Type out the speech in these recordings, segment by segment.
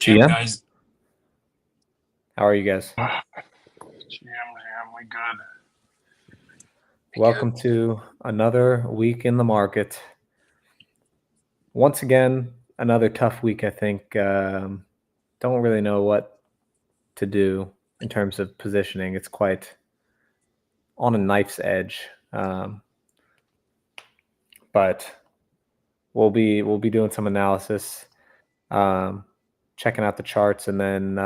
GM, GM, guys. how are you guys? GM, we good. Welcome to another week in the market. Once again, another tough week, I think. Don't really know what to do in terms of positioning. It's quite on a knife's edge. But we'll be doing some analysis, checking out the charts, and then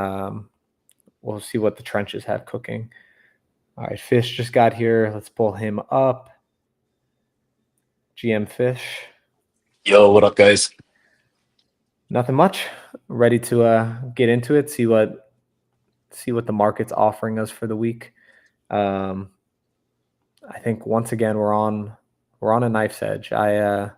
we'll see what the trenches have cooking. All right, Fish just got here. Let's pull him up. GM Fish. Yo, what up, guys? Nothing much. Ready to get into it. See what the market's offering us for the week. I think once again we're on a knife's edge. On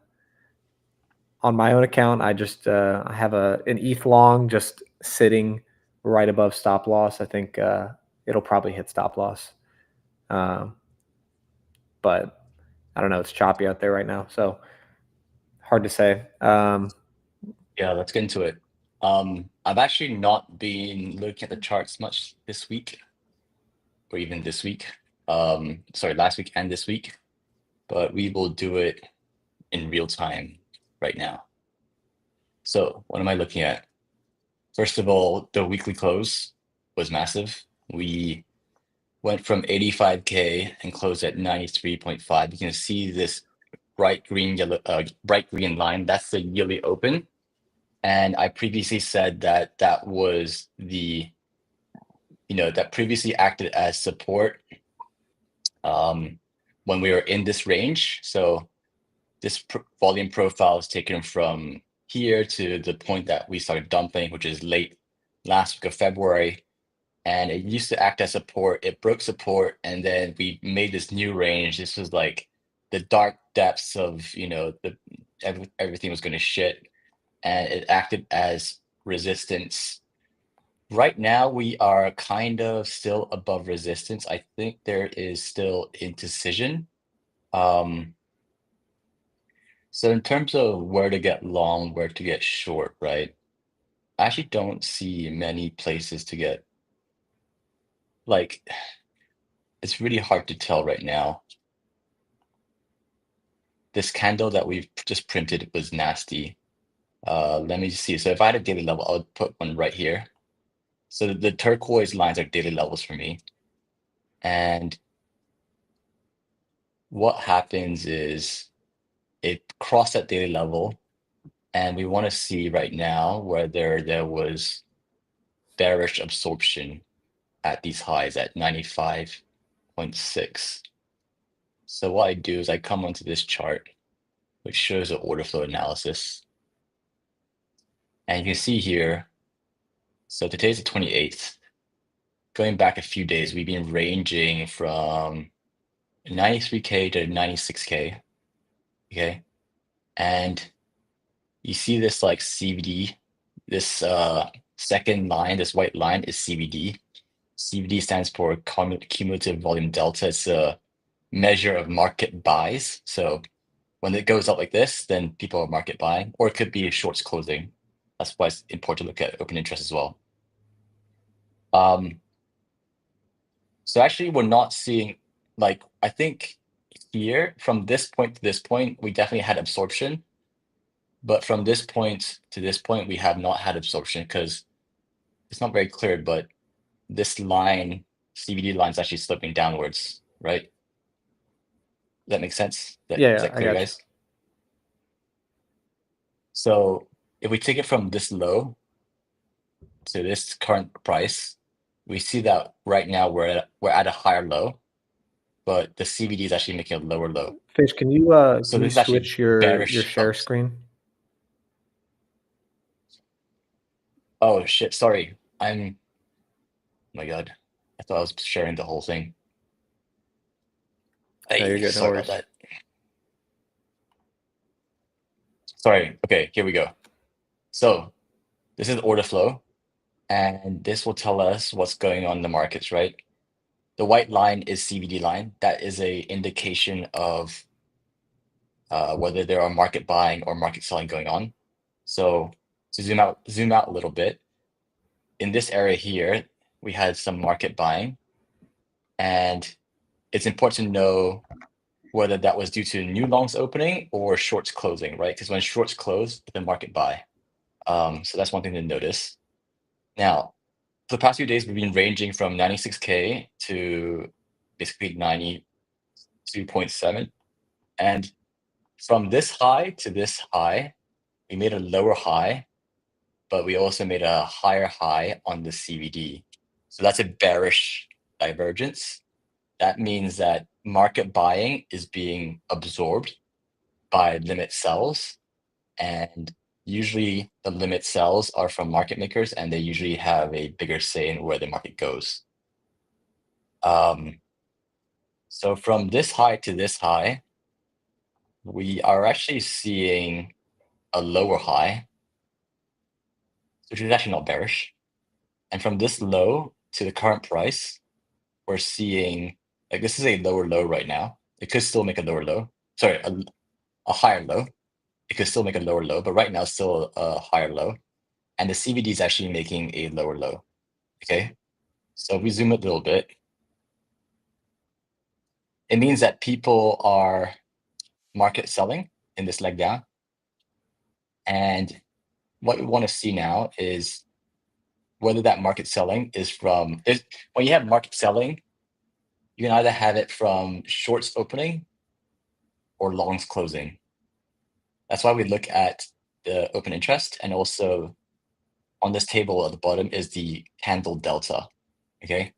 my own account, I just I have an ETH long just sitting right above stop loss. I think it'll probably hit stop loss, but I don't know. It's choppy out there right now, so hard to say. Yeah, let's get into it. I've actually not been looking at the charts much this week, or even this week. Sorry, last week and this week, but we will do it in real time right now. So what am I looking at? First of all, the weekly close was massive. We went from 85K and closed at 93.5. You can see this bright green line. That's the yearly open. And I previously said that that was that previously acted as support when we were in this range. So this volume profile is taken from here to the point that we started dumping, which is late last week of February. And it used to act as support. It broke support, and then we made this new range. This was like the dark depths of, everything was going to shit. And it acted as resistance. Right now, we are kind of still above resistance. I think there is still indecision. So in terms of where to get long, where to get short, right? I actually don't see many places to get, it's really hard to tell right now. This candle that we've just printed was nasty. Let me just see. So if I had a daily level, I would put one right here. So the turquoise lines are daily levels for me. And what happens is it crossed that daily level. And we want to see right now whether there was bearish absorption at these highs at 95.6. So what I do is I come onto this chart, which shows the order flow analysis. And you can see here, so today's the 28th. Going back a few days, we've been ranging from 93K to 96K, okay? And you see this like CVD, this second line, this white line is CVD. CVD stands for cumulative volume delta. It's a measure of market buys. So when it goes up like this, then people are market buying, or it could be shorts closing. That's why it's important to look at open interest as well. So actually, we're not seeing, I think here, from this point to this point, we definitely had absorption. But from this point to this point, we have not had absorption because it's not very clear, but this line, CVD line, is actually slipping downwards, right? Does that make sense? Yeah, is that clear, I got guys? So if we take it from this low to this current price, we see that right now we're at a higher low, but the CVD is actually making a lower low. Fish, can you So can you this is actually switch your bearish share ups. screen? Oh shit, sorry. Oh my God. I thought I was sharing the whole thing. No, you're good. No Sorry about worries. that. Sorry. Okay, here we go. So this is order flow, and this will tell us what's going on in the markets, right? The white line is CVD line. That is a indication of whether there are market buying or market selling going on. So to zoom out a little bit, in this area here, we had some market buying, and it's important to know whether that was due to new longs opening or shorts closing, right? Because when shorts close, the market buy. So that's one thing to notice. Now, for the past few days, we've been ranging from 96K to basically 92.7. And from this high to this high, we made a lower high, but we also made a higher high on the CVD. So that's a bearish divergence. That means that market buying is being absorbed by limit sells, and usually the limit sells are from market makers, and they usually have a bigger say in where the market goes. So from this high to this high, we are actually seeing a lower high, which is actually not bearish. And from this low to the current price, we're seeing, like, this is a lower low right now. It could still make a lower low. Sorry, a higher low. It could still make a lower low, but right now it's still a higher low. And the CVD is actually making a lower low. Okay, so if we zoom a little bit, it means that people are market selling in this leg down. And what we want to see now is whether that market selling is from, when you have market selling, you can either have it from shorts opening or longs closing. That's why we look at the open interest, and also on this table at the bottom is the candle delta. Okay,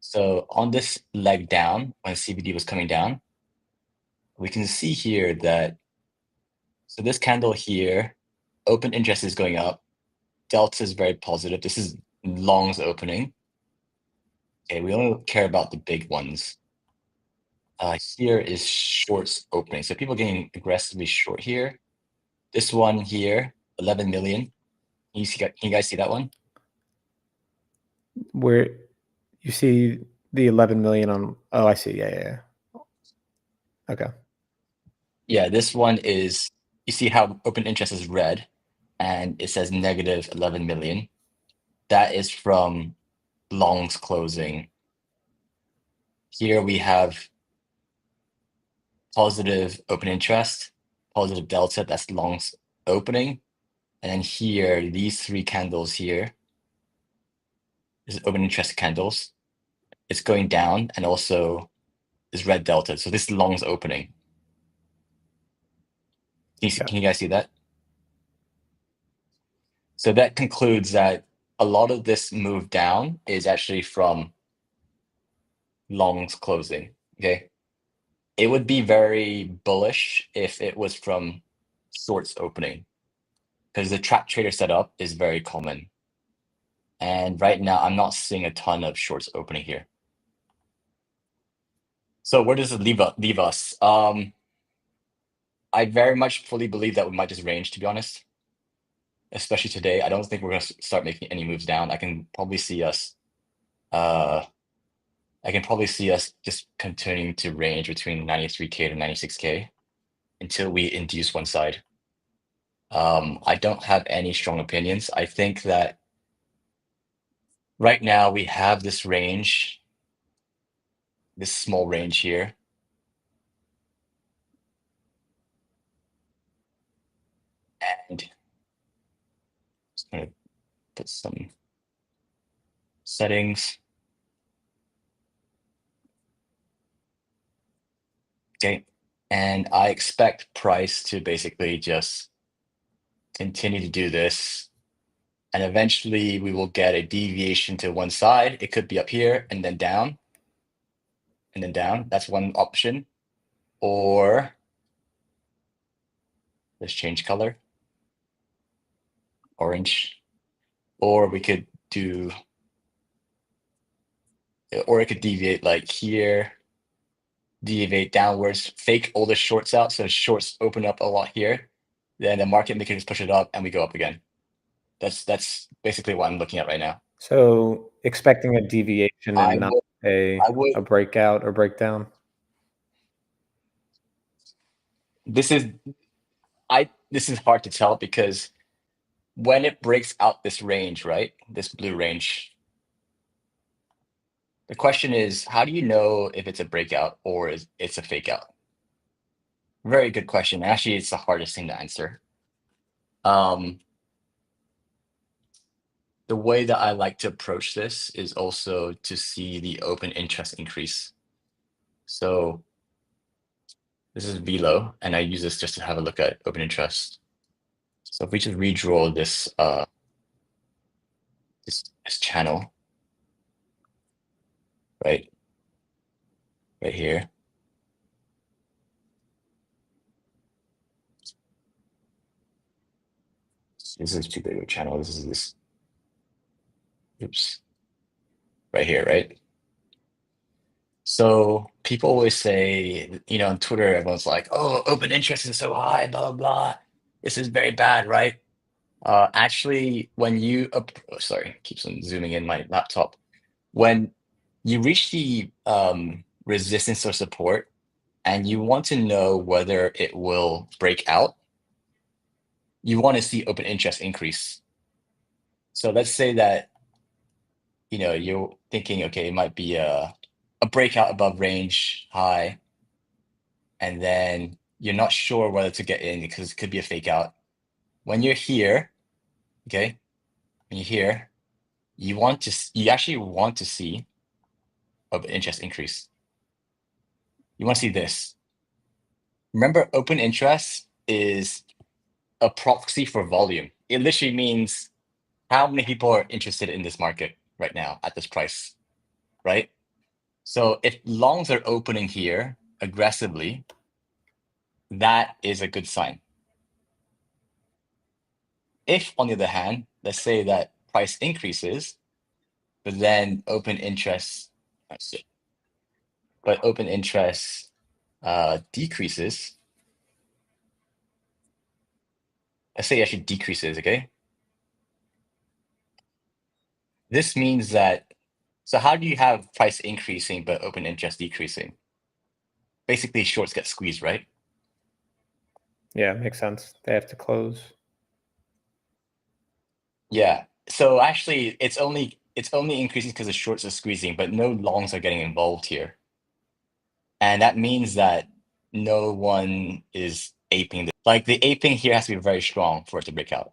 so on this leg down, when CVD was coming down, we can see here that, so this candle here, open interest is going up, delta is very positive. This is longs opening. Okay, we only care about the big ones. Here is shorts opening. So people getting aggressively short here. This one here, 11 million. Can you guys see that one? Where you see the 11 million on, oh, I see. Yeah. Okay. Yeah, this one is, you see how open interest is red and it says negative 11 million. That is from longs closing. Here we have positive open interest, positive delta, that's longs opening. And then here, these three candles here, this is open interest candles. It's going down, and also this red delta. So this is longs opening. Can you guys see that? So that concludes that a lot of this move down is actually from longs closing. Okay, it would be very bullish if it was from shorts opening, because the trap trader setup is very common. And right now, I'm not seeing a ton of shorts opening here. So where does it leave us? I very much fully believe that we might just range, to be honest. Especially today, I don't think we're going to start making any moves down. I can probably see us just continuing to range between 93K to 96K until we induce one side. I don't have any strong opinions. I think that right now we have this range, this small range here. And just going to put some settings. Okay, and I expect price to basically just continue to do this, and eventually we will get a deviation to one side. It could be up here and then down, and then down. That's one option. Or let's change color, orange. Or we could do, or it could deviate like here, deviate downwards, fake all the shorts out, so shorts open up a lot here, then the market maker just push it up and we go up again. That's basically what I'm looking at right now. So expecting a deviation and not a breakout or breakdown. This is hard to tell, because when it breaks out this range, right? This blue range. The question is, how do you know if it's a breakout or it's a fake out? Very good question. Actually, it's the hardest thing to answer. The way that I like to approach this is also to see the open interest increase. So this is VLOW, and I use this just to have a look at open interest. So if we just redraw this this channel, right here. This is too big of a channel. This is this. Oops. Right here, right? So people always say, on Twitter, everyone's like, "Oh, open interest is so high, blah blah blah. This is very bad, right?" Actually, when you sorry, keeps on zooming in my laptop. When you reach the resistance or support, and you want to know whether it will break out, you want to see open interest increase. So let's say that you're thinking, okay, it might be a breakout above range high, and then you're not sure whether to get in because it could be a fake out. When you're here, okay, when you're here, you actually want to see open interest increase. You want to see this. Remember, open interest is a proxy for volume. It literally means how many people are interested in this market right now at this price, right? So if longs are opening here aggressively, that is a good sign. If, on the other hand, let's say that price increases, but then open interest decreases. Let's say it actually decreases, okay? This means that, so how do you have price increasing but open interest decreasing? Basically, shorts get squeezed, right? Yeah, makes sense. They have to close. Yeah. So actually, it's only increasing because the shorts are squeezing, but no longs are getting involved here. And that means that no one is aping. Like the aping here has to be very strong for it to break out.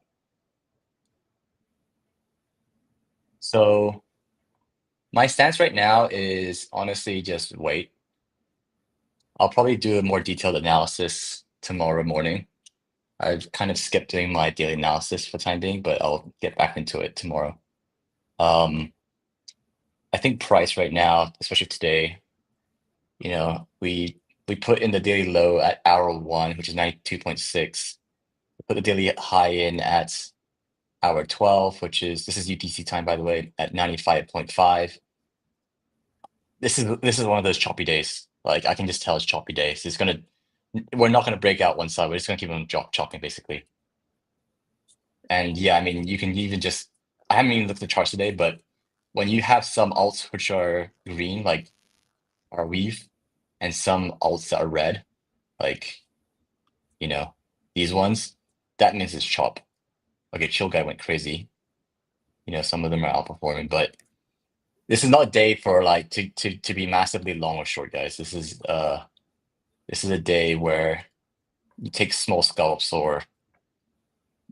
So my stance right now is honestly just wait. I'll probably do a more detailed analysis tomorrow morning. I've kind of skipped doing my daily analysis for the time being, but I'll get back into it tomorrow. I think price right now, especially today, we put in the daily low at hour 1, which is 92.6. We put the daily high in at hour 12, which is this is UTC time, by the way, at 95.5. This is one of those choppy days. Like I can just tell it's choppy days. We're not gonna break out one side. We're just gonna keep on chopping basically. And yeah, I mean, you can even just I haven't even looked at the charts today, but when you have some alts which are green, like our weave, and some alts that are red, like these ones, that means it's chop. Okay, chill guy went crazy. Some of them are outperforming, but this is not a day for like to be massively long or short, guys. This is a day where you take small scalps or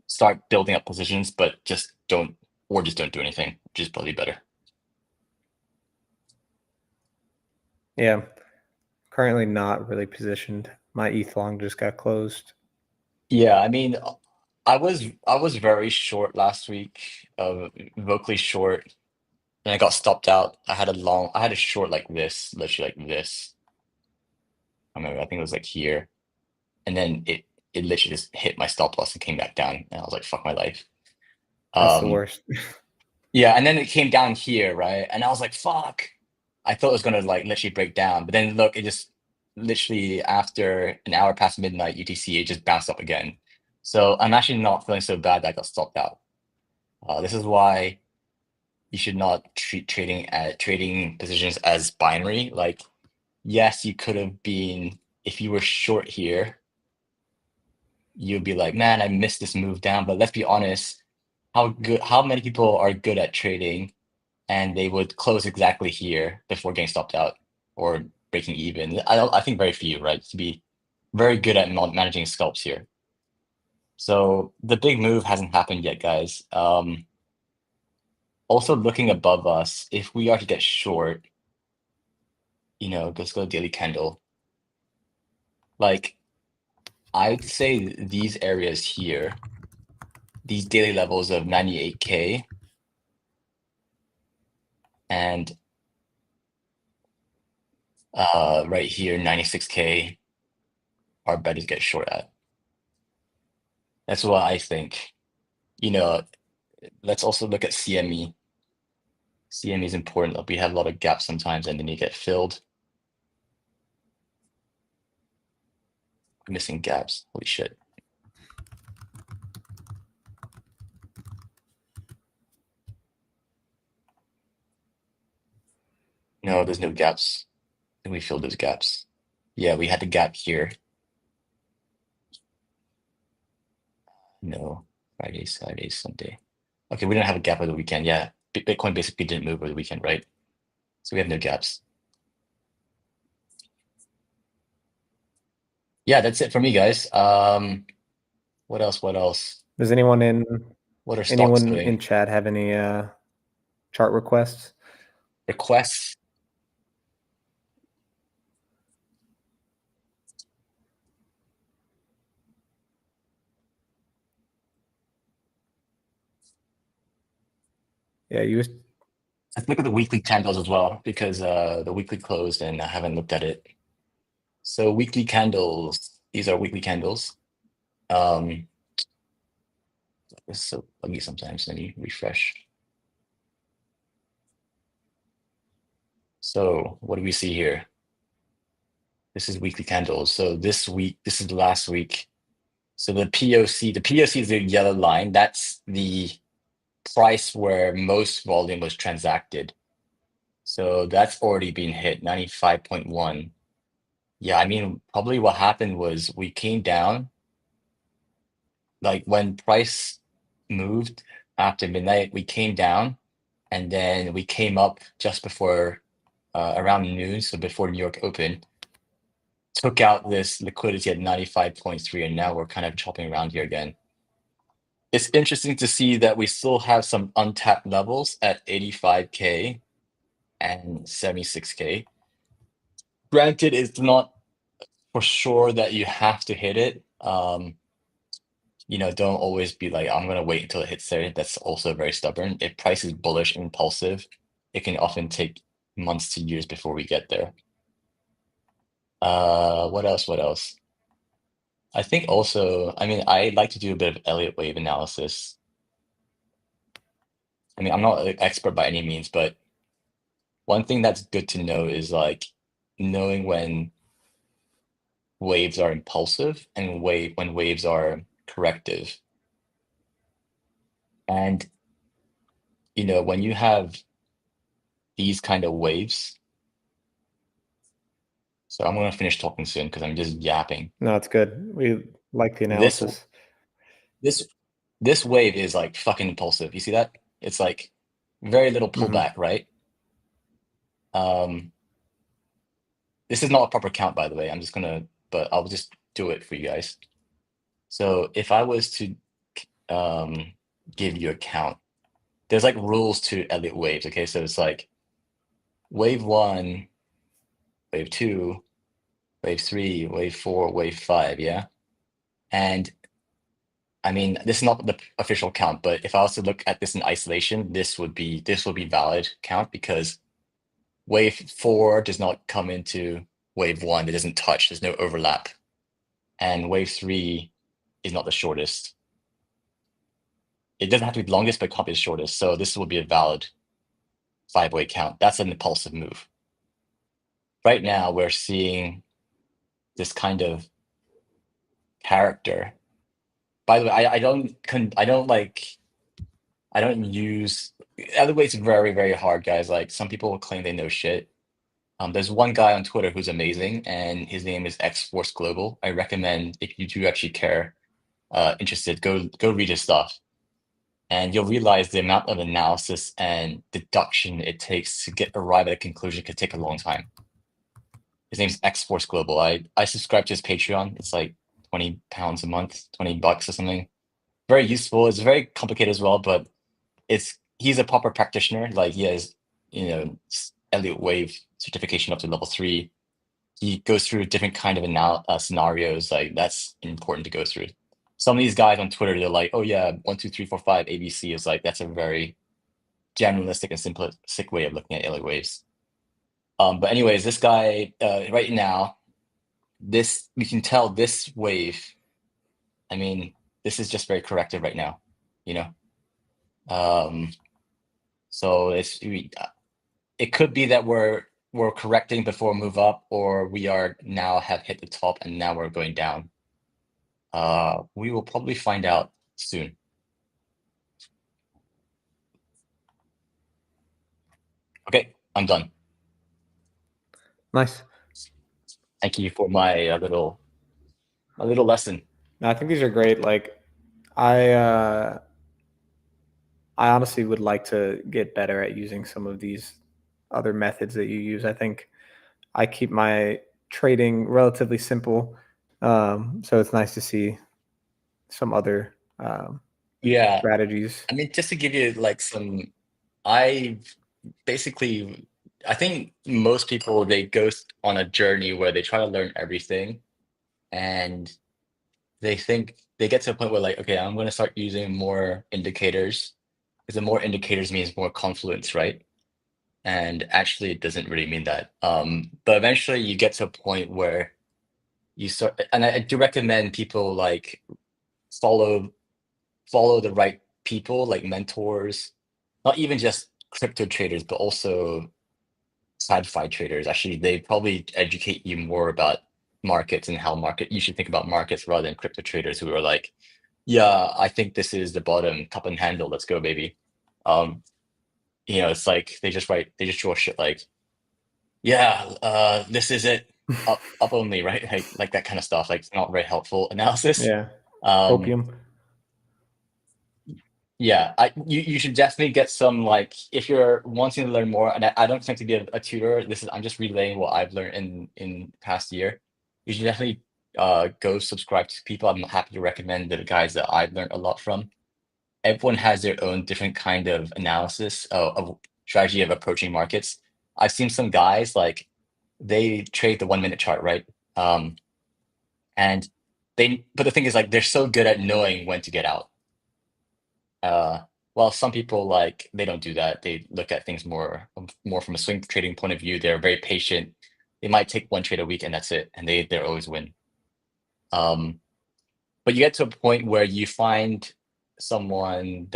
start building up positions, but just don't do anything, which is probably better. Yeah. Currently not really positioned. My ETH long just got closed. Yeah, I mean, I was very short last week, vocally short, and I got stopped out. I had a short like this, literally like this. I remember, I think it was like here, and then it literally just hit my stop loss and came back down, and I was like, "Fuck my life." That's the worst. Yeah, and then it came down here, right? And I was like, "Fuck!" I thought it was gonna like literally break down, but then look, it just literally after an hour past midnight UTC, it just bounced up again. So I'm actually not feeling so bad that I got stopped out. This is why you should not treat trading positions as binary. Like, yes, you could have been if you were short here, you'd be like, man, I missed this move down. But let's be honest, how many people are good at trading and they would close exactly here before getting stopped out or breaking even. I think very few, right? To be very good at managing scalps here. So the big move hasn't happened yet, guys. Also looking above us, if we are to get short, let's go daily candle. Like, I'd say these areas here, these daily levels of 98K and right here, 96K are better to get short at. That's what I think. Let's also look at CME. CME is important. We have a lot of gaps sometimes and they need to get filled. Missing gaps. Holy shit. No, there's no gaps. And we filled those gaps. Yeah, we had the gap here. No, Friday, Saturday, Sunday. Okay, we didn't have a gap over the weekend. Yeah, Bitcoin basically didn't move over the weekend, right? So we have no gaps. Yeah, that's it for me, guys. What else? Does anyone What are stocks anyone doing? in chat have any chart requests? Requests? Yeah, you Let's look at the weekly candles as well because the weekly closed and I haven't looked at it. So weekly candles, these are weekly candles. It's so buggy sometimes. Let me refresh. So what do we see here? This is weekly candles. So this week, this is last week. So the POC is the yellow line. That's the price where most volume was transacted. So that's already been hit, 95.1. Yeah, I mean, probably what happened was we came down, like when price moved after midnight, we came down and then we came up just before around noon, so before New York opened, took out this liquidity at 95.3, and now we're kind of chopping around here again. It's interesting to see that we still have some untapped levels at 85K and 76K. Granted, it's not for sure that you have to hit it. Don't always be like, I'm gonna wait until it hits there. That's also very stubborn. If price is bullish, impulsive, it can often take months to years before we get there. What else? I think also, I mean, I like to do a bit of Elliott wave analysis. I mean, I'm not an expert by any means, but one thing that's good to know is like knowing when waves are impulsive and when waves are corrective. And when you have these kind of waves, so I'm gonna finish talking soon because I'm just yapping. No, it's good. We like the This analysis. this wave is like fucking impulsive. You see that? It's like very little pullback, right? This is not a proper count, by the way. But I'll just do it for you guys. So if I was to give you a count, there's like rules to Elliott waves. Okay, so it's like wave 1, wave 2, wave 3, wave 4, wave 5. Yeah, and I mean, this is not the official count, but if I was to look at this in isolation, this would be valid count because wave 4 does not come into wave 1. It doesn't touch. There's no overlap, and wave 3 is not the shortest. It doesn't have to be the longest, but it can't be the shortest. So this will be a valid 5-way count. That's an impulsive move. Right now, we're seeing this kind of character. By the way, I don't use other ways. Very, very hard, guys. Like some people claim they know shit. There's one guy on Twitter who's amazing, and his name is X Force Global. I recommend if you do actually care, interested, go read his stuff. and you'll realize the amount of analysis and deduction it takes to arrive at a conclusion could take a long time. His name's X Force Global. I subscribe to his Patreon. It's like £20 a month, $20 or something. Very useful. It's very complicated as well, but he's a proper practitioner. Like he has, Elliott Wave certification up to level 3. He goes through different kind of scenarios. Like that's important to go through. Some of these guys on Twitter, they're like, "Oh yeah, 1, 2, 3, 4, 5 ABC." Is like that's a very generalistic and simplistic way of looking at Elliott waves. But anyways, this guy right now, we can tell this wave. I mean, this is just very corrective right now, you know. So it could be that we're correcting before move up, or we are now have hit the top and now we're going down. We will probably find out soon. Okay, I'm done. Nice. Thank you for my little lesson. No, I think these are great. Like, I honestly would like to get better at using some of these other methods that you use. I think I keep my trading relatively simple, so it's nice to see some other Yeah, strategies. I mean, just to give you like I think most people, they go on a journey where they try to learn everything, and they think they get to a point where like, okay, I'm going to start using more indicators, because the more indicators means more confluence, right? And actually, it doesn't really mean that. But eventually, you get to a point where you start, and I do recommend people like follow the right people, like mentors, not even just crypto traders, but also sci-fi traders. Actually, they probably educate you more about markets and how you should think about markets, rather than crypto traders who are like, yeah, I think this is the bottom, cup and handle, let's go, baby. It's like they just draw shit like, yeah, this is it, up only, right? Like that kind of stuff. Like it's not very helpful analysis. Yeah, Um, opium. Yeah, you should definitely get some, like, if you're wanting to learn more, and I don't think to be a tutor. I'm just relaying what I've learned in past year. You should definitely go subscribe to people. I'm happy to recommend the guys that I've learned a lot from. Everyone has their own different kind of analysis of strategy of approaching markets. I've seen some guys like they trade the 1 minute chart, right? And but the thing is, like, they're so good at knowing when to get out. Well, some people, like, they don't do that. They look at things more from a swing trading point of view. They're very patient. They might take one trade a week and that's it, and they always win. But you get to a point where you find someone's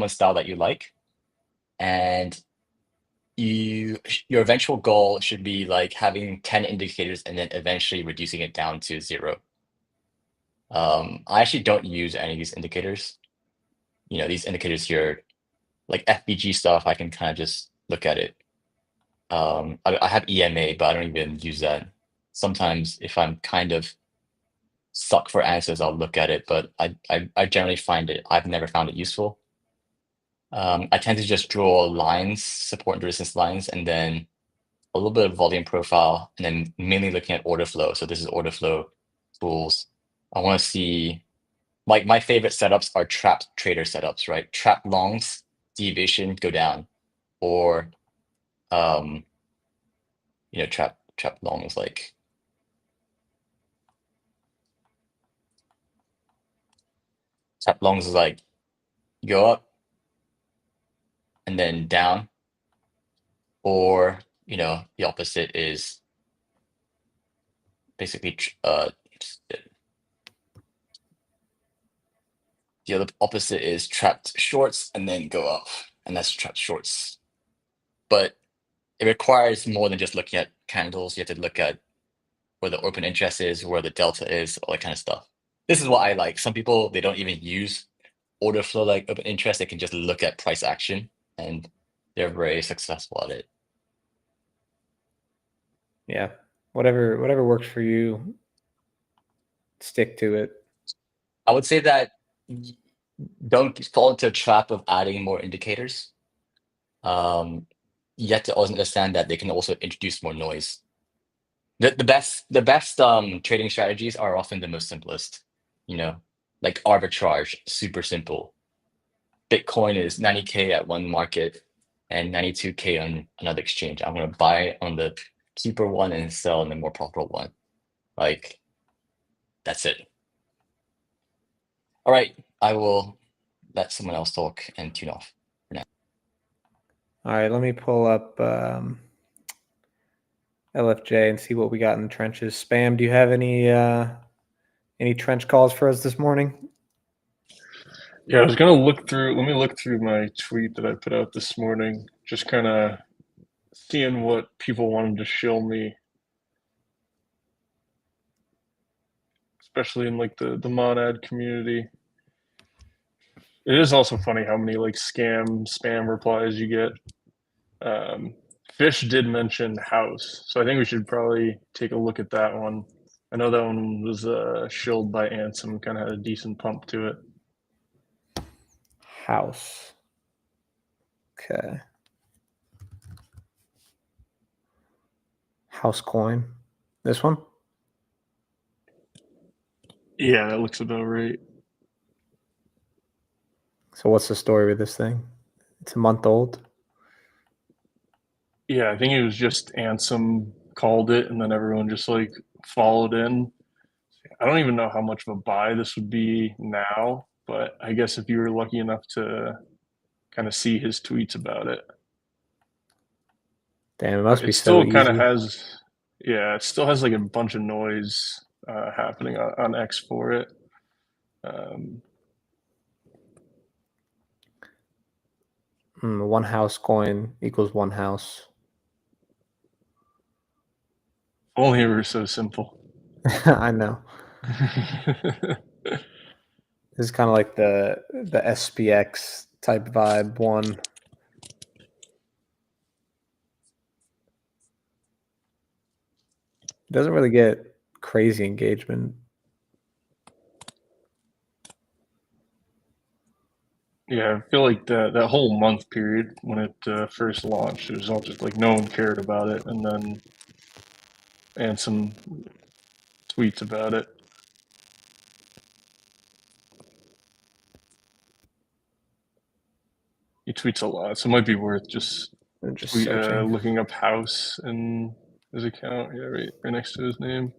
style that you like, and your eventual goal should be like having 10 indicators and then eventually reducing it down to 0. I actually don't use any of these indicators. These indicators here, like FBG stuff, I can kind of just look at it. I have EMA, but I don't even use that. Sometimes if I'm kind of stuck for answers, I'll look at it, but I generally I've never found it useful. I tend to just draw lines, support and resistance lines, and then a little bit of volume profile, and then mainly looking at order flow. So this is order flow tools. I want to see, like, my favorite setups are trap trader setups, right? Trap longs, deviation, go down, or trap longs, like trap longs is like go up and then down, or the opposite is basically the other opposite is trapped shorts and then go up, and that's trapped shorts. But it requires more than just looking at candles. You have to look at where the open interest is, where the delta is, all that kind of stuff. This is what I like. Some people, they don't even use order flow like open interest. They can just look at price action, and they're very successful at it. Yeah, whatever works for you, stick to it. I would say that don't fall into a trap of adding more indicators. You have to also understand that they can also introduce more noise. The best trading strategies are often the most simplest, you know, like arbitrage, super simple. Bitcoin is 90K at one market and 92K on another exchange. I'm gonna buy on the cheaper one and sell on the more profitable one. Like that's it. All right, I will let someone else talk and tune off. All right, let me pull up LFJ and see what we got in the trenches. Spam, do you have any trench calls for us this morning? Yeah, I was gonna look through. Let me look through my tweet that I put out this morning. Just kind of seeing what people wanted to show me, especially in like the Monad community. It is also funny how many like spam replies you get. Fish did mention House, so I think we should probably take a look at that one. I know that one was shilled by Ansem, kind of had a decent pump to it. House. Okay. House coin. This one? Yeah, that looks about right. So what's the story with this thing? It's a month old. Yeah, I think it was just Ansem called it, and then everyone just like followed in. I don't even know how much of a buy this would be now, but I guess if you were lucky enough to kind of see his tweets about it, Damn, it must it be so still kind of easy. has, yeah, it still has like a bunch of noise happening on X for it. One house coin equals one house. Only it were so simple. I know. This is kind of like the SPX type vibe one. Doesn't really get crazy engagement. Yeah, I feel like that whole month period when it first launched, it was all just like no one cared about it, and then some tweets about it. He tweets a lot, so it might be worth just Searching. looking up House in his account. Yeah, right next to his name.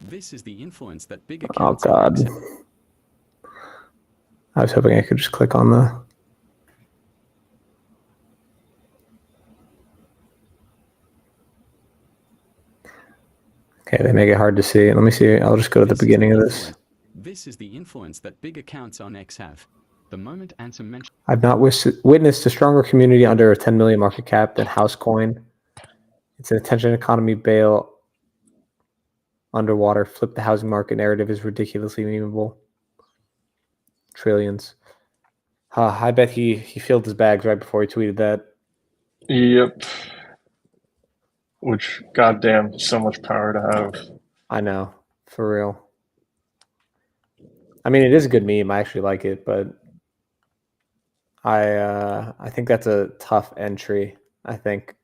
This is the influence that big Oh accounts God. I was hoping I could just click on the. Okay, they make it hard to see. Let me see. I'll just go to the beginning of this. This is the influence that big accounts on X have. The moment Ansem mentioned, I've not witnessed a stronger community under a 10 million market cap than Housecoin. It's an attention economy bail underwater. Flip the housing market narrative is ridiculously memeable. Trillions. I bet he filled his bags right before he tweeted that. Yep. Which, goddamn, so much power to have. I know, for real. I mean, it is a good meme. I actually like it, but I think that's a tough entry. I think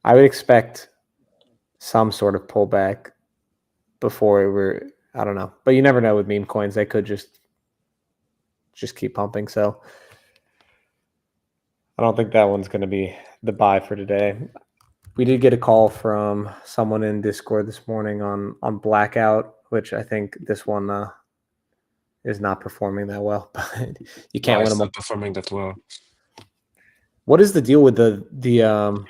I would expect some sort of pullback before I don't know, but you never know with meme coins. They could just keep pumping. So I don't think that one's going to be the buy for today. We did get a call from someone in Discord this morning on Blackout, which I think this one is not performing that well. But you can't win it's them. not performing that well. What is the deal with the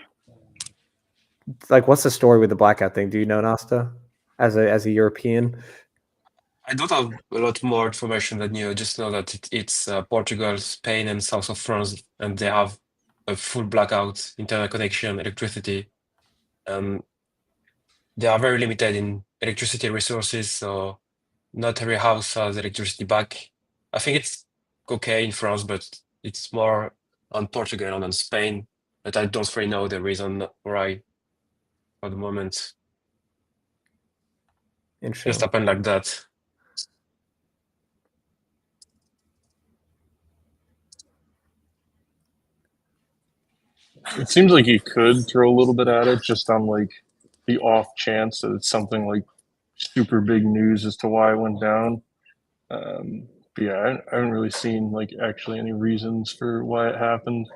like? What's the story with the Blackout thing? Do you know, Nasta, as a European? I don't have a lot more information than you. Just know that it's Portugal, Spain, and south of France, and they have a full blackout, internet connection, electricity. They are very limited in electricity resources, so not every house has electricity back. I think it's okay in France, but it's more on Portugal and on Spain. But I don't really know the reason why for the moment. Interesting. Just happened like that. It seems like you could throw a little bit at it just on like the off chance that it's something like super big news as to why it went down. But yeah, I haven't really seen like actually any reasons for why it happened.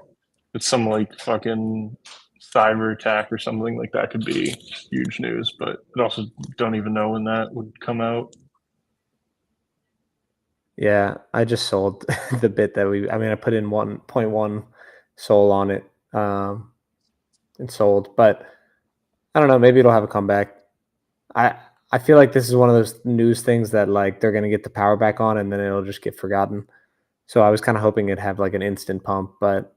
It's some like fucking cyber attack or something like that could be huge news, but it also don't even know when that would come out. Yeah, I just sold the bit that I put in 1.1 soul on it, and sold, but I don't know, maybe it'll have a comeback. I feel like this is one of those news things that like they're gonna get the power back on and then it'll just get forgotten. So I was kind of hoping it'd have like an instant pump, but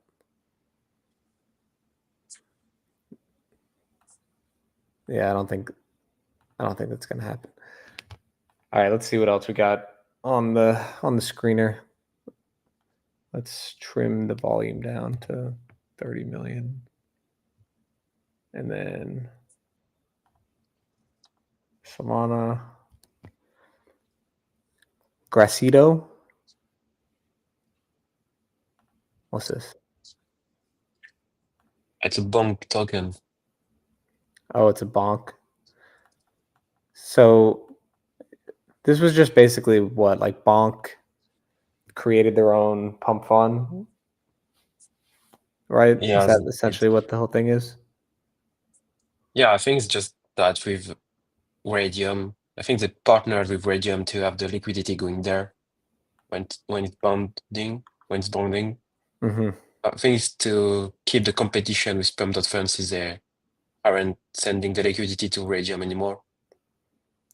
yeah, I don't think that's gonna happen. All right, let's see what else we got on the screener. Let's trim the volume down to 30 million. And then Solana. Gracito. What's this? It's a bonk token. Oh, it's a bonk. So this was just basically what, like Bonk created their own pump fund, right? Yeah, Is that essentially what the whole thing is? yeah, I think it's just that with Radium. I think they partnered with Radium to have the liquidity going there when it's bonding, when it's bonding. Mm-hmm. I think it's to keep the competition with Pump.Fun since they aren't sending the liquidity to Radium anymore.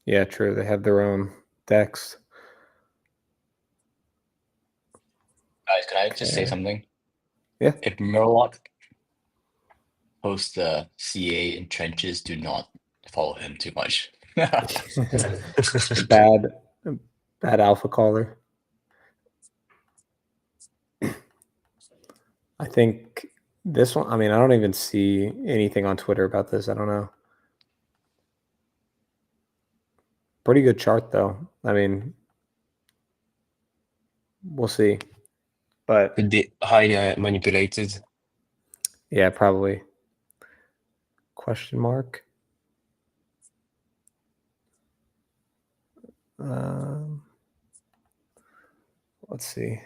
Yeah, true. They have their own decks. Guys, can I just say Okay. something? Yeah. If Murloc posts the CA in trenches, do not follow him too much. bad alpha caller. I think this one, I don't even see anything on Twitter about this. I don't know. Pretty good chart though. We'll see. But Could be highly manipulated. yeah, probably. Question mark. Let's see.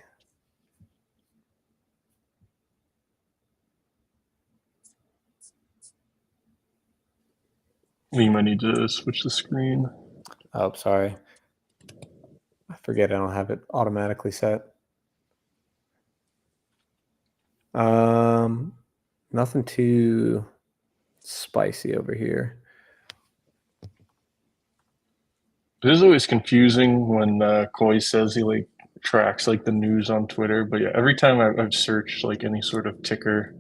We might need to switch the screen. Oh, sorry. I forget I don't have it automatically set. Nothing too spicy over here. It is always confusing when Koi says he like tracks like the news on Twitter, but yeah, every time I've searched like any sort of ticker,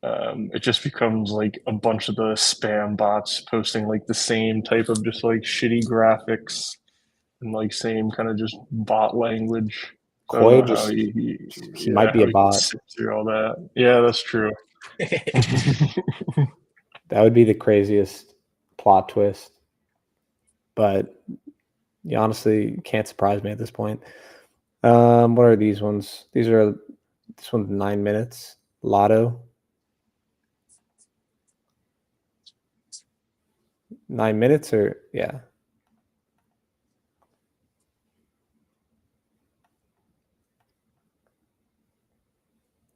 it just becomes like a bunch of the spam bots posting like the same type of just like shitty graphics and like same kind of just bot language. So I Koi don't know how just he might be a can bot. sit through all that. Yeah, that's true. That would be the craziest plot twist. But you honestly can't surprise me at this point. What are these ones? This one's 9 minutes. Lotto. 9 minutes or yeah.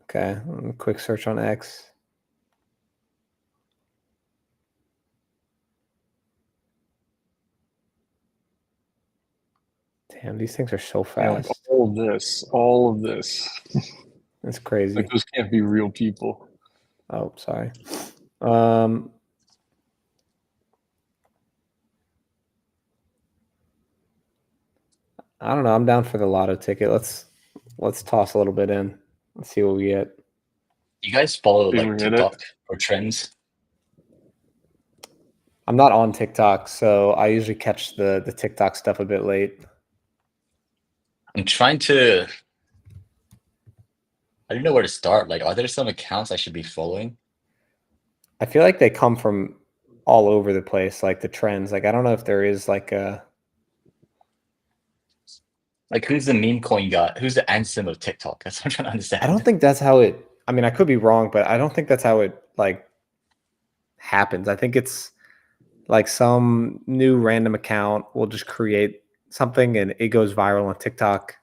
Okay, quick search on X. Damn, these things are so Yeah, like fast. all of this. It's crazy. Like those can't be real people. Oh, sorry. I don't know. I'm down for the lotto ticket. Let's toss a little bit in. Let's see what we get. You guys follow Did like we hit it? TikTok or trends? I'm not on TikTok, so I usually catch the TikTok stuff a bit late. I'm trying to. I don't know where to start. Like, are there some accounts I should be following? I feel like they come from all over the place, like the trends. Like I don't know if there is like a Like, who's the meme coin got? Who's the Ansem of TikTok? That's what I'm trying to understand. I don't think that's how it. I mean, I could be wrong, but I don't think that's how it like happens. I think it's like some new random account will just create something and it goes viral on TikTok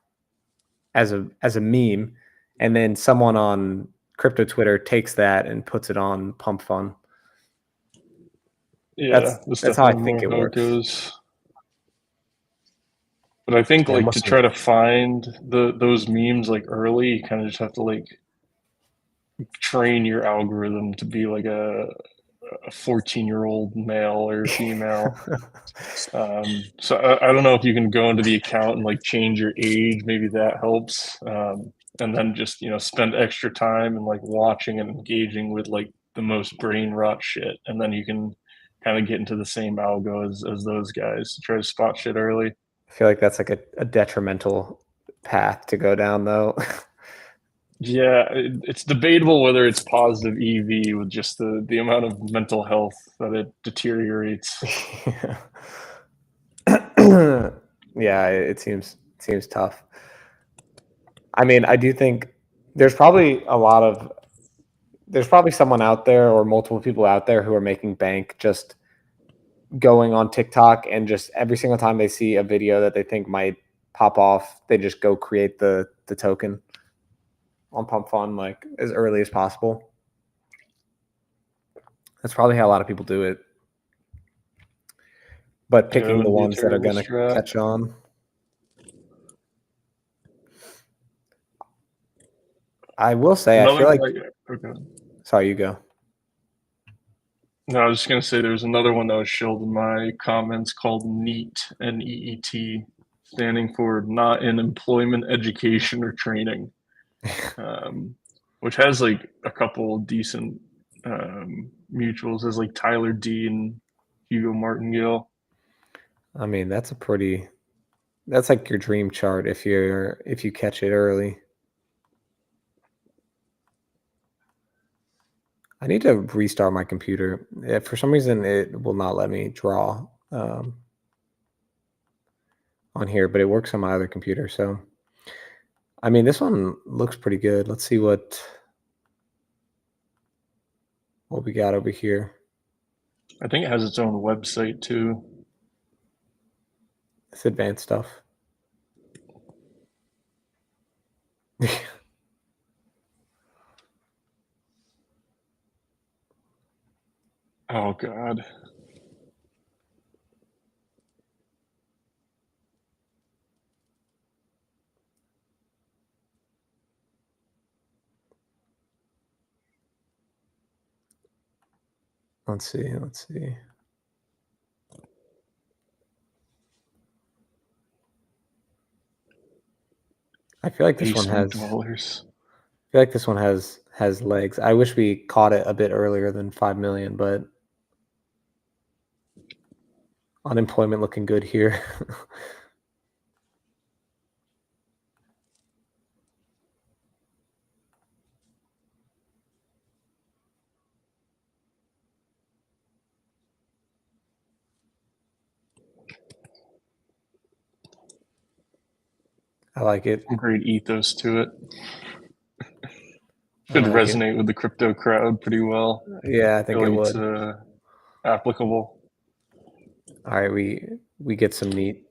as a meme, and then someone on crypto Twitter takes that and puts it on Pump Fun. Yeah, That's how I definitely think it more how works. goes. But I think Yeah, like to mostly. try to find those memes like early, you kind of just have to like train your algorithm to be like a 14-year-old male or female. So I don't know if you can go into the account and like change your age. Maybe that helps. And then just, you know, spend extra time and like watching and engaging with like the most brain rot shit. And then you can kind of get into the same algo as those guys to try to spot shit early. I feel like that's like a detrimental path to go down, though. Yeah, it's debatable whether it's positive EV with just the amount of mental health that it deteriorates. Yeah, it seems tough. I mean, I do think there's probably someone out there or multiple people out there who are making bank just going on TikTok and just every single time they see a video that they think might pop off, they just go create the token on Pump Fun like as early as possible. That's probably how a lot of people do it. But Yeah, it picking the wouldn't be a ones that are terrible going to strat. catch on. I will say, I feel like. Okay. Sorry, you go. No, I was just gonna say there was another one that was showed in my comments called NEET, NEET, standing for Not in Employment, Education, or Training, which has like a couple decent mutuals, as like Tyler D and Hugo Martingale. I mean, that's like your dream chart if you catch it early. I need to restart my computer. For some reason, it will not let me draw on here, but it works on my other computer. So, I mean, this one looks pretty good. Let's see what we got over here. I think it has its own website too. It's advanced stuff. Oh God. Let's see. I feel like this one Basement has. dwellers. I feel like this one has legs. I wish we caught it a bit earlier than 5 million, but unemployment looking good here. I like it. Great ethos to it. I Should like resonate with the crypto crowd pretty well. Yeah, I think it It's would. applicable. All right, we get some neat.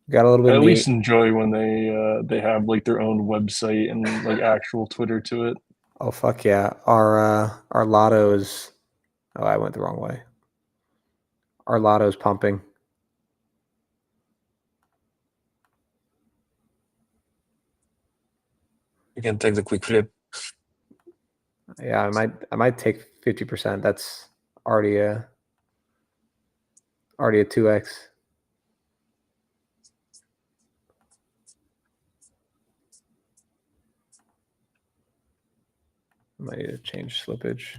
Got a little bit I at neat. least enjoy when they have like their own website and like actual Twitter to it. Oh fuck yeah! Our lotto's. Oh, I went the wrong way. Our lotto's pumping. You can take the quick flip. Yeah, I might take 50%. That's already a 2x. I might need to change slippage.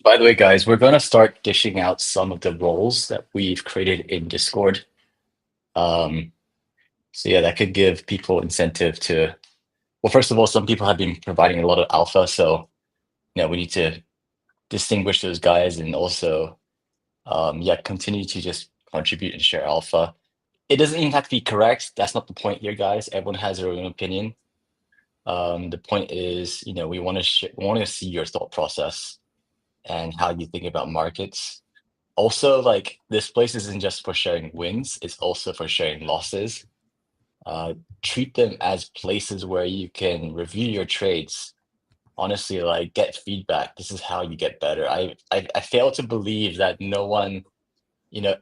By the way, guys, we're going to start dishing out some of the roles that we've created in Discord. So yeah, that could give people incentive to Well, first of all, some people have been providing a lot of alpha, so we need to distinguish those guys and also continue to just contribute and share alpha. It doesn't even have to be correct. That's not the point here, guys. Everyone has their own opinion. The point is, we want to see your thought process and how you think about markets. Also, like, this place isn't just for sharing wins, it's also for sharing losses. Treat them as places where you can review your trades. Honestly, like, get feedback. This is how you get better. I fail to believe that no one,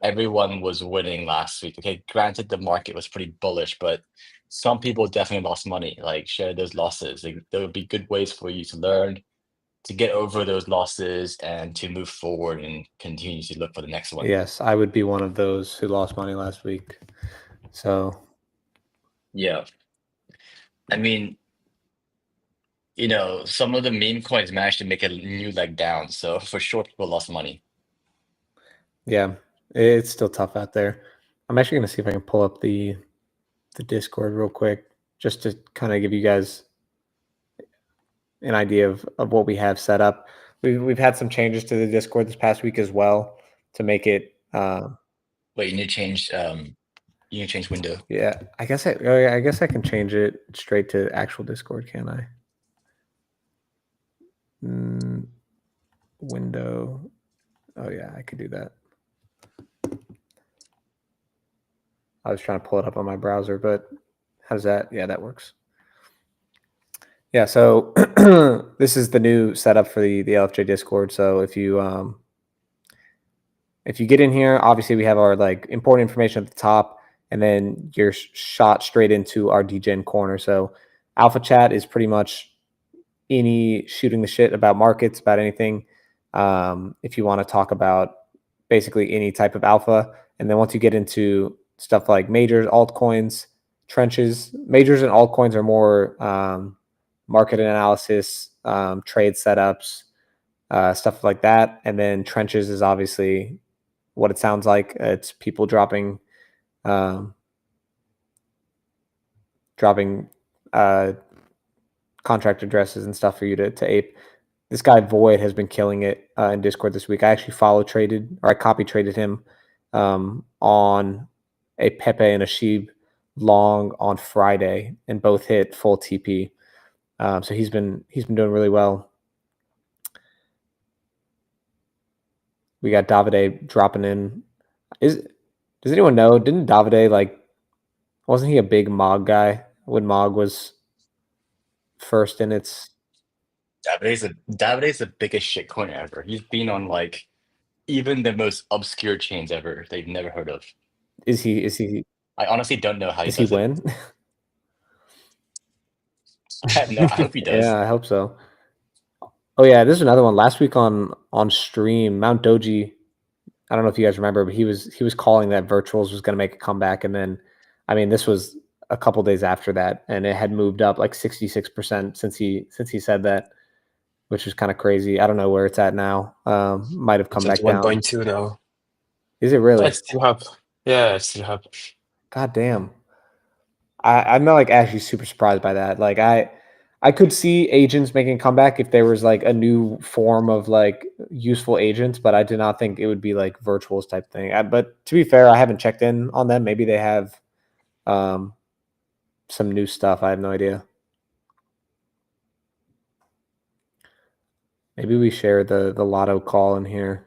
everyone was winning last week. Okay, granted, the market was pretty bullish, but some people definitely lost money. Like, share those losses. Like, there would be good ways for you to learn, to get over those losses, and to move forward and continue to look for the next one. Yes, I would be one of those who lost money last week. So Yeah. I mean, some of the meme coins managed to make a new leg down. So for sure, people lost money. yeah, it's still tough out there. I'm actually going to see if I can pull up the Discord real quick, just to kind of give you guys an idea of what we have set up. We've had some changes to the Discord this past week as well to make it. Wait, you need to change. You need to change window. Yeah, I guess I can change it straight to actual Discord, can I? Window. Oh yeah, I could do that. I was trying to pull it up on my browser, but how does that? Yeah, that works. Yeah, so this is the new setup for the LFJ Discord. So if you get in here, obviously we have our like important information at the top, and then you're shot straight into our DGen corner. So Alpha Chat is pretty much any shooting the shit about markets, about anything. If you want to talk about basically any type of alpha, and then once you get into stuff like majors, altcoins, trenches, majors and altcoins are more market analysis, trade setups, stuff like that. And then trenches is obviously what it sounds like. It's people dropping contract addresses and stuff for you to ape. This guy Void has been killing it in Discord this week. I actually I copy traded him on a Pepe and a Sheeb long on Friday, and both hit full TP. So he's been doing really well. We got Davide dropping in. Does anyone know? Didn't Davide wasn't he a big Mog guy when Mog was first in its? Davide's the biggest shitcoin ever. He's been on like even the most obscure chains ever they've never heard of. Is he? I honestly don't know how he Does he does it. win? I hope he does. Yeah, I hope so. Oh yeah, this is another one. Last week on stream, Mount Doji. I don't know if you guys remember, but he was calling that Virtuals was going to make a comeback, and then, I mean, this was a couple days after that, and it had moved up like 66% since he said that, which is kind of crazy. I don't know where it's at now. Might have come back down. 1.2 now. Is it really? It's still up. Yeah, it's still up. God damn. I'm not like actually super surprised by that. Like I could see agents making a comeback if there was like a new form of like useful agents, but I did not think it would be like Virtuals type thing. But to be fair, I haven't checked in on them. Maybe they have some new stuff. I have no idea. Maybe we share the lotto call in here.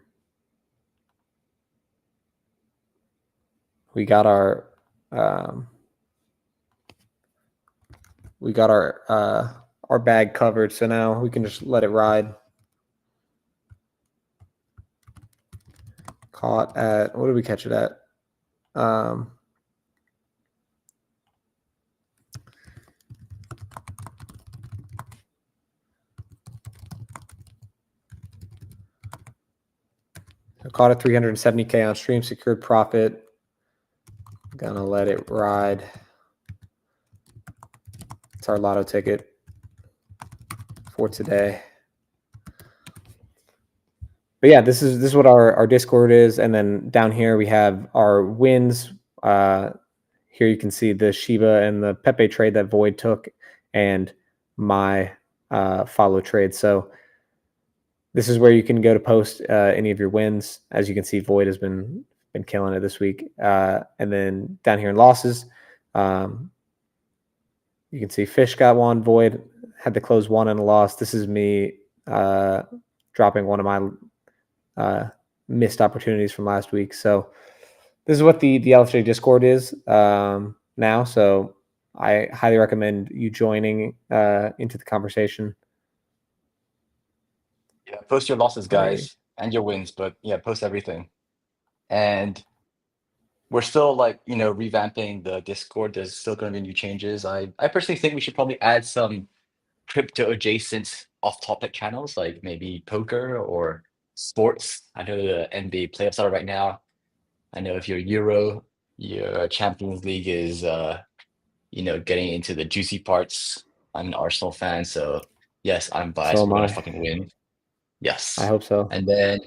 We got our bag covered, so now we can just let it ride. Caught at, what did we catch it at? I caught at 370K on stream, secured profit. Gonna let it ride. It's our lotto ticket for today. But yeah, this is what our Discord is, and then down here we have our wins. Here you can see the Shiba and the Pepe trade that Void took, and my follow trade. So this is where you can go to post any of your wins. As you can see, Void has been killing it this week. And then down here in losses, you can see Fish got one, Void had to close one and a loss. This is me dropping one of my missed opportunities from last week. So this is what the LFJ Discord is now. So I highly recommend you joining into the conversation. Yeah, post your losses, guys, and your wins, but yeah, post everything. And we're still like, revamping the Discord. There's still going to be new changes. I personally think we should probably add some crypto adjacent off-topic channels, like maybe poker or sports. I know the NBA playoffs are right now. I know if you're Euro, your Champions League is getting into the juicy parts. I'm an Arsenal fan, so yes, I'm biased. So am We're gonna I. fucking win. Yes. I hope so. And then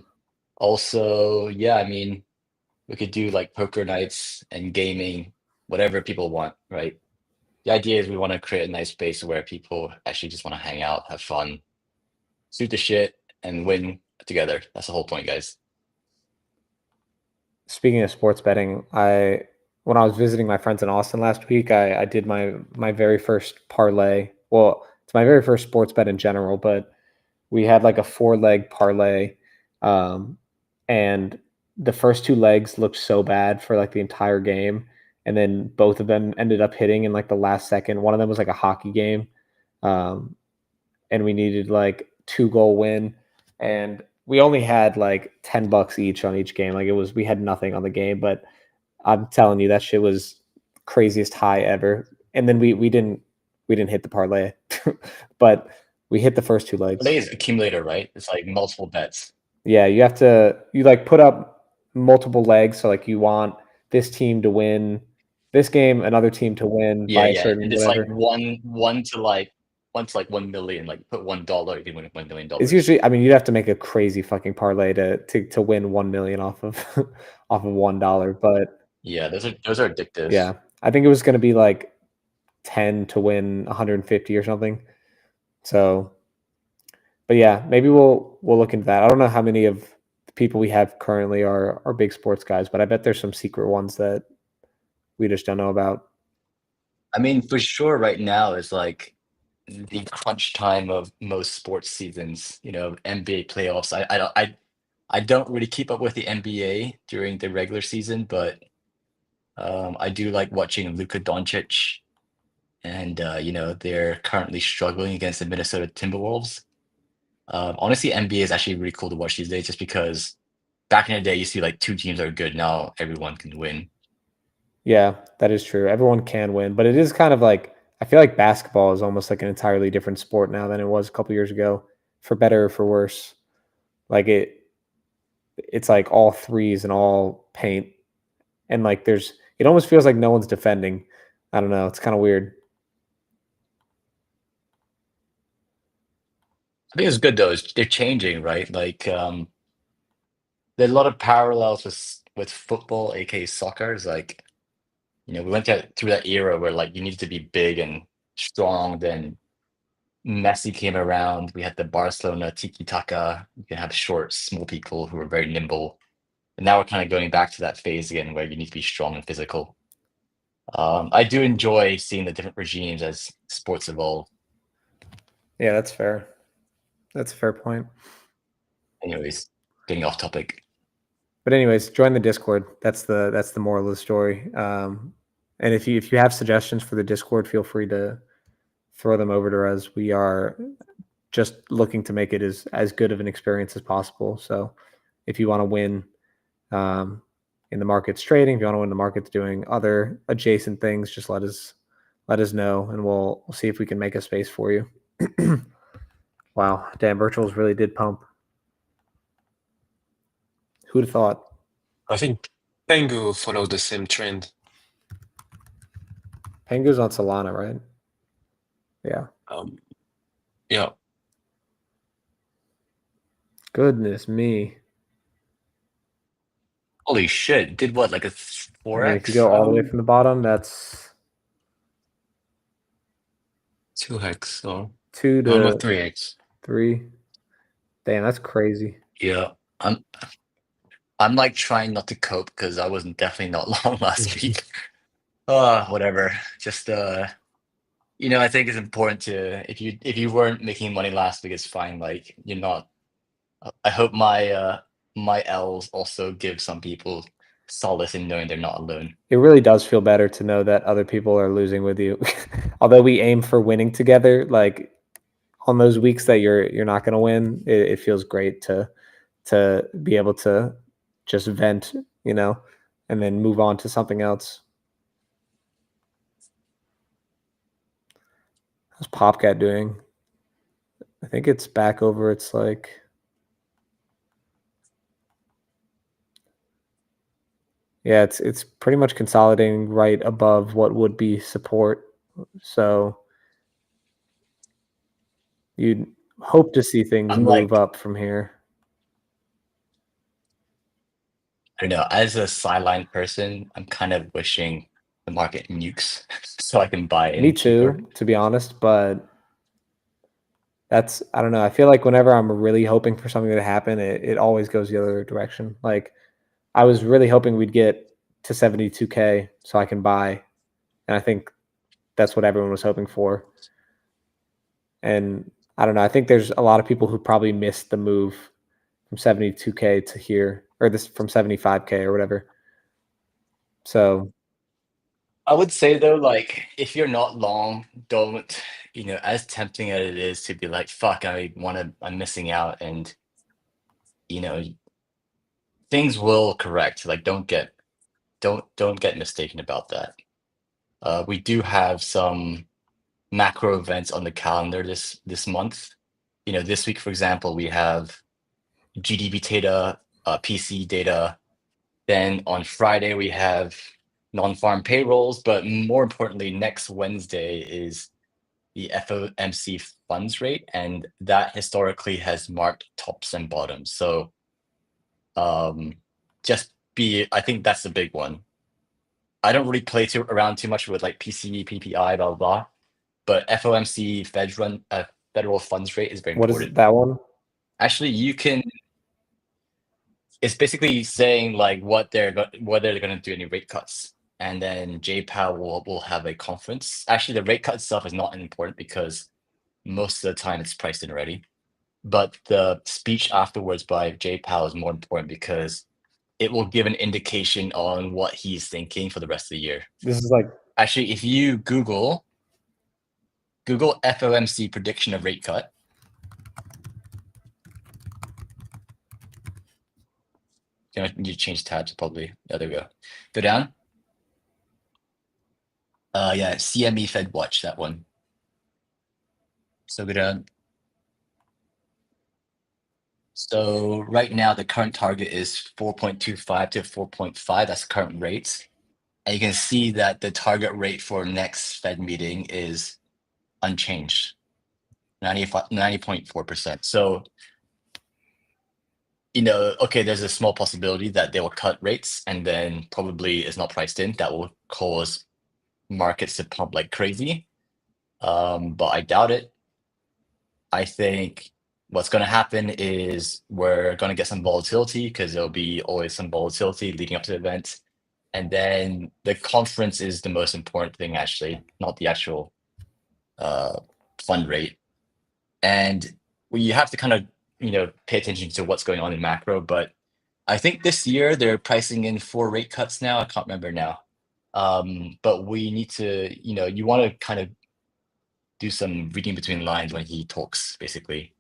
also, yeah, I mean, we could do like poker nights and gaming, whatever people want, right? The idea is we want to create a nice space where people actually just want to hang out, have fun, shoot the shit, and win together. That's the whole point, guys. Speaking of sports betting, when I was visiting my friends in Austin last week, I did my very first parlay. Well, it's my very first sports bet in general, but we had like a 4-leg parlay, and the first 2 legs looked so bad for like the entire game, and then both of them ended up hitting in like the last second. One of them was like a hockey game, and we needed like 2-goal win, and we only had like $10 each on each game. Like we had nothing on the game, but I'm telling you that shit was craziest high ever. And then we didn't hit the parlay, but we hit the first 2 legs. I think it's accumulator, right? It's like multiple bets. Yeah, you like put up multiple legs. So like you want this team to win this game, another team to win by a Yeah. certain And it's whatever. like one to like 1 million. Like put $1, you can win $1 million. It's usually, I mean, you'd have to make a crazy fucking parlay to win 1 million off of off of $1. But yeah, those are addictive. yeah, I think it was going to be like 10 to win 150 or something. So, but yeah, maybe we'll look into that. I don't know how many of the people we have currently are big sports guys, but I bet there's some secret ones that we just don't know about. I mean, for sure, right now is like the crunch time of most sports seasons. NBA playoffs. I don't really keep up with the NBA during the regular season, but I do like watching Luka Doncic, and they're currently struggling against the Minnesota Timberwolves. Honestly, NBA is actually really cool to watch these days, just because back in the day you see like 2 teams are good. Now everyone can win. Yeah, that is true. Everyone can win, but it is kind of like, I feel like basketball is almost like an entirely different sport now than it was a couple years ago, for better or for worse. Like it's like all threes and all paint, and like it almost feels like no one's defending. I don't know. It's kind of weird. I think it's good though. They're changing, right? Like there are a lot of parallels with football, aka soccer. It's like, we went through that era where like you needed to be big and strong. Then Messi came around. We had the Barcelona tiki taka. You can have short, small people who are very nimble. And now we're kind of going back to that phase again where you need to be strong and physical. I do enjoy seeing the different regimes as sports evolve. Yeah, that's fair. That's a fair point. Anyways, getting off topic. But anyways, join the Discord. That's the moral of the story. And if you have suggestions for the Discord, feel free to throw them over to us. We are just looking to make it as good of an experience as possible. So if you want to win in the markets trading, if you want to win the markets doing other adjacent things, just let us know, and we'll see if we can make a space for you. Wow, damn, virtuals really did pump. Who'd have thought? I think Pengu followed the same trend. Pengu's on Solana, right? Yeah. Yeah. Goodness me. Holy shit! Did what, like a 4x? I mean, if you go all the way from the bottom, that's 2x or 2 One to with 3x. 3. Damn, that's crazy. Yeah, I'm like trying not to cope because I wasn't definitely not long last week. Whatever. Just I think it's important to if you weren't making money last week, it's fine. Like you're not. I hope my L's also give some people solace in knowing they're not alone. It really does feel better to know that other people are losing with you. Although we aim for winning together, like on those weeks that you're not going to win, it feels great to be able to just vent, and then move on to something else. How's Popcat doing? I think it's back over. It's like, yeah, it's pretty much consolidating right above what would be support. So you'd hope to see things I'm move like, up from here. I don't know. As a sideline person, I'm kind of wishing the market nukes so I can buy in Me cheaper. too, to be honest, but I don't know. I feel like whenever I'm really hoping for something to happen, it always goes the other direction. Like I was really hoping we'd get to 72K so I can buy. And I think that's what everyone was hoping for. And I don't know. I think there's a lot of people who probably missed the move from 72K to here, or this from 75K or whatever. So I would say though, like if you're not long, don't as tempting as it is to be like, fuck, I'm missing out, and you know, things will correct. Like don't get mistaken about that. We do have some macro events on the calendar this month. This week, for example, we have GDP data, PC data. Then on Friday we have non-farm payrolls, but more importantly, next Wednesday is the FOMC funds rate, and that historically has marked tops and bottoms. So I think that's the big one. I don't really play around too much with like PCE, PPI, blah, blah, blah, but FOMC federal funds rate is very what important. is that one? Actually, it's basically saying like whether they're going to do any rate cuts. And then J-Powell will have a conference. Actually, the rate cut itself is not important because most of the time it's priced in already. But the speech afterwards by J-Powell is more important because it will give an indication on what he's thinking for the rest of the year. This is like, Actually, if you Google FOMC prediction of rate cut, you need to change tabs probably. Yeah, there we go. Go down. Yeah, CME Fed Watch, that one. So go down. So right now the current target is 4.25 to 4.5. That's current rates. And you can see that the target rate for next Fed meeting is unchanged, 90.4%. So, okay, there's a small possibility that they will cut rates and then probably it's not priced in. That will cause markets to pump like crazy. But I doubt it. I think what's going to happen is we're going to get some volatility because there'll be always some volatility leading up to the event. And then the conference is the most important thing, actually, not the actual fund rate. And you have to kind of, pay attention to what's going on in macro. But I think this year they're pricing in 4 rate cuts now. I can't remember now. But we need to, you want to kind of do some reading between lines when he talks, basically.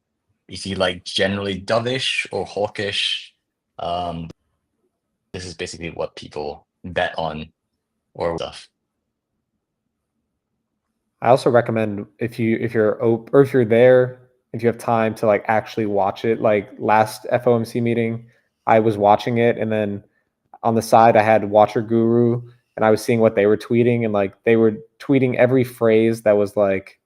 Is he like generally dovish or hawkish? This is basically what people bet on or stuff. I also recommend if you're there, if you have time to like actually watch it, like last FOMC meeting, I was watching it, and then on the side I had Watcher Guru, and I was seeing what they were tweeting, and like they were tweeting every phrase that was like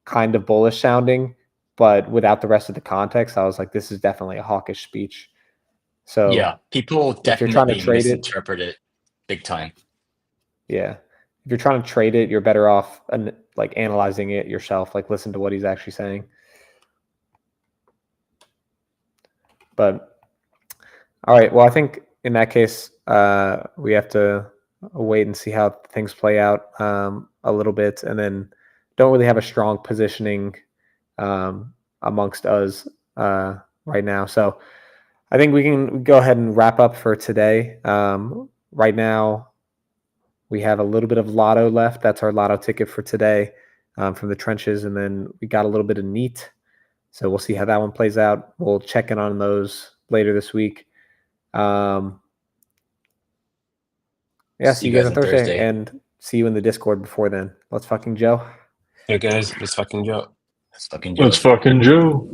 kind of bullish sounding, but without the rest of the context. I was like, this is definitely a hawkish speech. So yeah, people if you're trying to definitely trade it, misinterpret it big time. yeah. If you're trying to trade it, you're better off like analyzing it yourself, like listen to what he's actually saying. But all right, well, I think in that case, we have to wait and see how things play out a little bit, and then don't really have a strong positioning amongst us right now. So I think we can go ahead and wrap up for today. Right now, we have a little bit of lotto left. That's our lotto ticket for today from the trenches, and then we got a little bit of neat. So we'll see how that one plays out. We'll check in on those later this week. Yeah, see you guys on Thursday, and see you in the Discord before then. Let's fucking Joe. Hey guys, let's fucking go. Let's fucking do Let's it. fucking Joe.